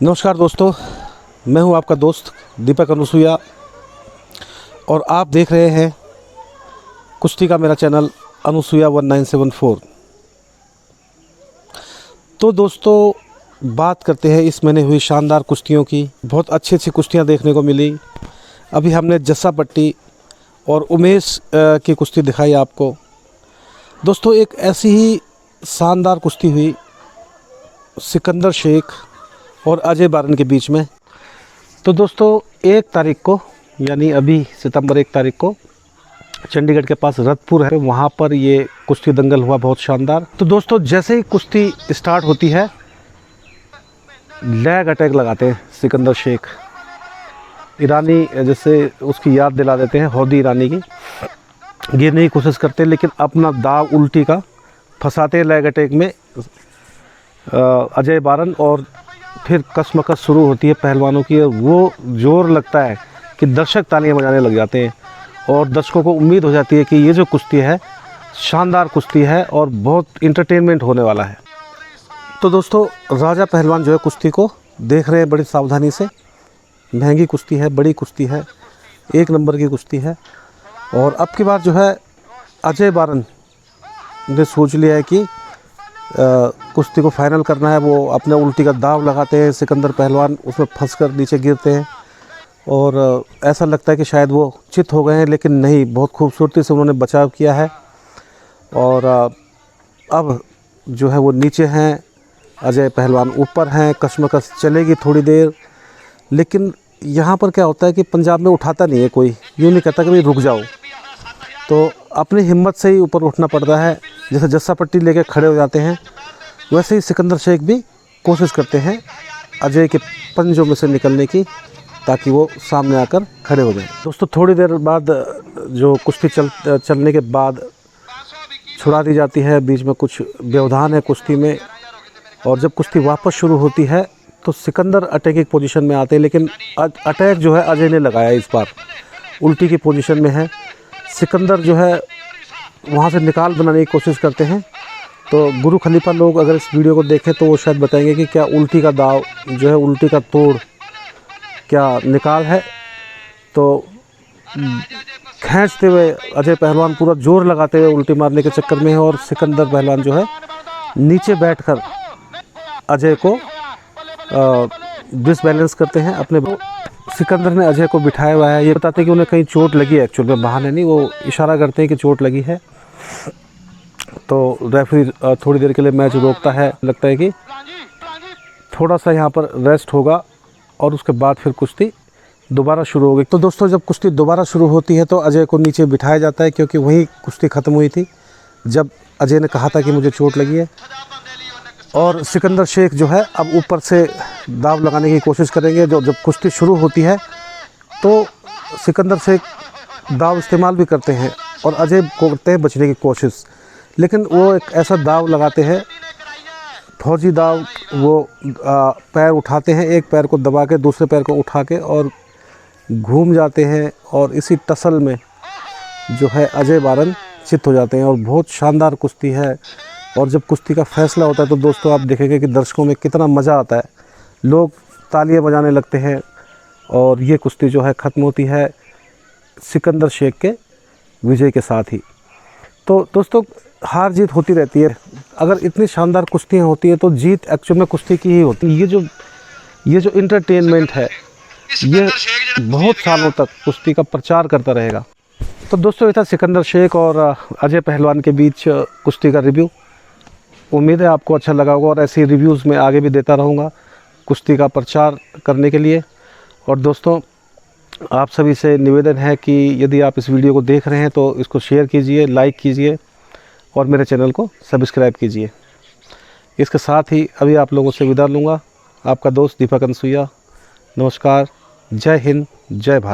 नमस्कार दोस्तों, मैं हूं आपका दोस्त दीपक अनुसुया और आप देख रहे हैं कुश्ती का मेरा चैनल अनुसुया 1974। तो दोस्तों बात करते हैं इस महीने हुई शानदार कुश्तियों की। बहुत अच्छी अच्छी कुश्तियां देखने को मिली। अभी हमने जस्सा पट्टी और उमेश की कुश्ती दिखाई आपको। दोस्तों एक ऐसी ही शानदार कुश्ती हुई सिकंदर शेख और अजय बारन के बीच में। तो दोस्तों 1 तारीख को यानी अभी सितंबर 1 तारीख को चंडीगढ़ के पास रतपुर है, वहाँ पर ये कुश्ती दंगल हुआ बहुत शानदार। तो दोस्तों जैसे ही कुश्ती स्टार्ट होती है लैग अटैक लगाते हैं सिकंदर शेख। ईरानी जैसे उसकी याद दिला देते हैं, हौदी ईरानी की। गिरने की कोशिश करते हैं लेकिन अपना दाव उल्टी का फंसाते हैं लैग अटैक में अजय बारन। और फिर कसमकस शुरू होती है पहलवानों की। वो जोर लगता है कि दर्शक तालियां बजाने लग जाते हैं और दर्शकों को उम्मीद हो जाती है कि ये जो कुश्ती है शानदार कुश्ती है और बहुत इंटरटेनमेंट होने वाला है। तो दोस्तों राजा पहलवान जो है कुश्ती को देख रहे हैं बड़ी सावधानी से। महंगी कुश्ती है, बड़ी कुश्ती है, 1 नंबर की कुश्ती है। और अब की बार जो है अजय बारन ने सोच लिया है कि कुश्ती को फाइनल करना है। वो अपने उल्टी का दाव लगाते हैं, सिकंदर पहलवान उसमें फंसकर नीचे गिरते हैं और ऐसा लगता है कि शायद वो चित हो गए हैं, लेकिन नहीं, बहुत खूबसूरती से उन्होंने बचाव किया है। और अब जो है वो नीचे हैं, अजय पहलवान ऊपर हैं। कशमकश चलेगी थोड़ी देर, लेकिन यहाँ पर क्या होता है कि पंजाब में उठाता नहीं है कोई, यूँ नहीं कहता कि भाई रुक जाओ। तो अपनी हिम्मत से ही ऊपर उठना पड़ता है। जैसे जस्सा पट्टी लेके खड़े हो जाते हैं वैसे ही सिकंदर शेख भी कोशिश करते हैं अजय के पंजों में से निकलने की, ताकि वो सामने आकर खड़े हो जाएं। दोस्तों थोड़ी देर बाद जो कुश्ती चलने के बाद छुड़ा दी जाती है। बीच में कुछ व्यवधान है कुश्ती में और जब कुश्ती वापस शुरू होती है तो सिकंदर अटैकिंग पोजीशन में आते हैं, लेकिन अटैक जो है अजय ने लगाया इस बार। उल्टी की पोजीशन में है सिकंदर, जो है वहाँ से निकाल बनाने की कोशिश करते हैं। तो गुरु खलीफा लोग अगर इस वीडियो को देखें तो वो शायद बताएंगे कि क्या उल्टी का दाव जो है, उल्टी का तोड़ क्या निकाल है। तो खींचते हुए अजय पहलवान पूरा जोर लगाते हुए उल्टी मारने के चक्कर में है और सिकंदर पहलवान जो है नीचे बैठकर अजय को डिसबैलेंस करते हैं अपने। सिकंदर ने अजय को बिठाया हुआ है। ये बताते हैं कि उन्हें कहीं चोट लगी है, एक्चुअल में बहाने नहीं, वो इशारा करते हैं कि चोट लगी है। तो रेफरी थोड़ी देर के लिए मैच रोकता है। लगता है कि थोड़ा सा यहाँ पर रेस्ट होगा और उसके बाद फिर कुश्ती दोबारा शुरू होगी। तो दोस्तों जब कुश्ती दोबारा शुरू होती है तो अजय को नीचे बिठाया जाता है, क्योंकि वहीं कुश्ती ख़त्म हुई थी जब अजय ने कहा था कि मुझे चोट लगी है। और सिकंदर शेख जो है अब ऊपर से दाव लगाने की कोशिश करेंगे। जब कुश्ती शुरू होती है तो सिकंदर शेख दाव इस्तेमाल भी करते हैं और अजय को करते हैं बचने की कोशिश, लेकिन वो एक ऐसा दाव लगाते हैं, फौजी दाव। वो पैर उठाते हैं, एक पैर को दबा के दूसरे पैर को उठा के और घूम जाते हैं और इसी टसल में जो है अजय बारन चित हो जाते हैं। और बहुत शानदार कुश्ती है। और जब कुश्ती का फैसला होता है तो दोस्तों आप देखेंगे कि दर्शकों में कितना मज़ा आता है, लोग तालियां बजाने लगते हैं और ये कुश्ती जो है ख़त्म होती है सिकंदर शेख के विजय के साथ ही। तो दोस्तों हार जीत होती रहती है। अगर इतनी शानदार कुश्तियाँ होती है तो जीत एक्चुअल में कुश्ती की ही होती है। ये जो इंटरटेनमेंट है ये बहुत सालों तक कुश्ती का प्रचार करता रहेगा। तो दोस्तों ये था सिकंदर शेख और अजय पहलवान के बीच कुश्ती का रिव्यू। उम्मीद है आपको अच्छा लगा होगा और ऐसी रिव्यूज़ मैं आगे भी देता रहूँगा कुश्ती का प्रचार करने के लिए। और दोस्तों आप सभी से निवेदन है कि यदि आप इस वीडियो को देख रहे हैं तो इसको शेयर कीजिए, लाइक कीजिए और मेरे चैनल को सब्सक्राइब कीजिए। इसके साथ ही अभी आप लोगों से विदा लूँगा। आपका दोस्त दीपक अनुसुया। नमस्कार, जय हिंद, जय भारत।